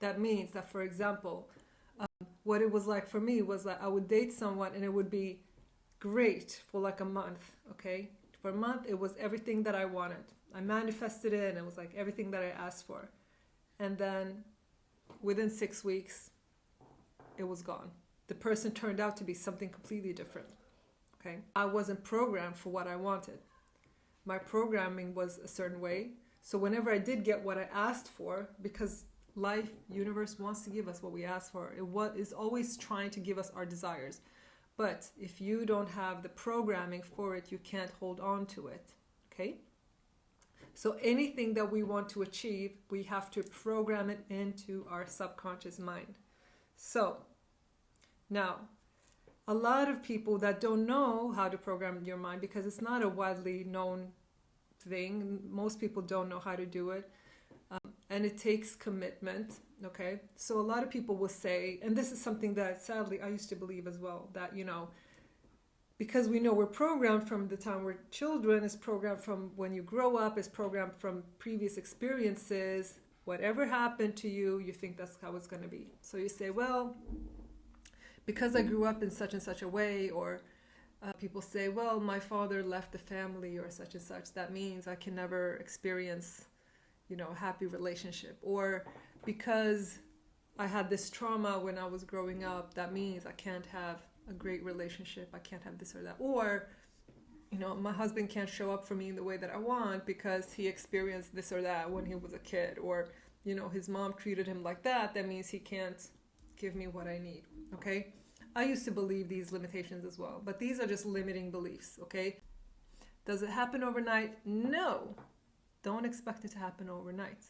That means that, for example, what it was like for me was that I would date someone and it would be great for like a month, okay? For a month, it was everything that I wanted. I manifested it and it was like everything that I asked for. And then within 6 weeks, it was gone. The person turned out to be something completely different, okay? I wasn't programmed for what I wanted. My programming was a certain way. So whenever I did get what I asked for, because life, universe wants to give us what we ask for. Is always trying to give us our desires. But if you don't have the programming for it, you can't hold on to it, okay? So anything that we want to achieve, we have to program it into our subconscious mind. So now, a lot of people that don't know how to program your mind, because it's not a widely known thing, most people don't know how to do it. And it takes commitment, okay? So a lot of people will say, and this is something that sadly I used to believe as well, that, because we know we're programmed from the time we're children, it's programmed from when you grow up, it's programmed from previous experiences. Whatever happened to you, you think that's how it's going to be. So you say, well, because I grew up in such and such a way, or people say, well, my father left the family or such and such, that means I can never experience a happy relationship. Or because I had this trauma when I was growing up, that means I can't have a great relationship, I can't have this or that. Or, my husband can't show up for me in the way that I want because he experienced this or that when he was a kid. Or, his mom treated him like that, that means he can't give me what I need, okay? I used to believe these limitations as well, but these are just limiting beliefs, okay? Does it happen overnight? No. Don't expect it to happen overnight,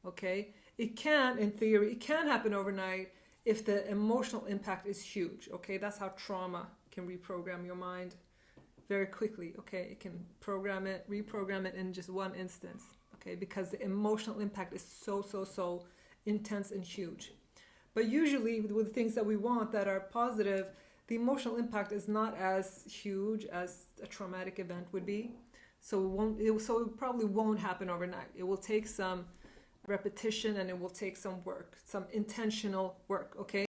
okay? It can, in theory, it can happen overnight if the emotional impact is huge, okay? That's how trauma can reprogram your mind very quickly, okay? It can reprogram it in just one instance, okay? Because the emotional impact is so intense and huge. But usually with things that we want that are positive, the emotional impact is not as huge as a traumatic event would be. So it probably won't happen overnight. It will take some repetition and it will take some work, some intentional work, okay?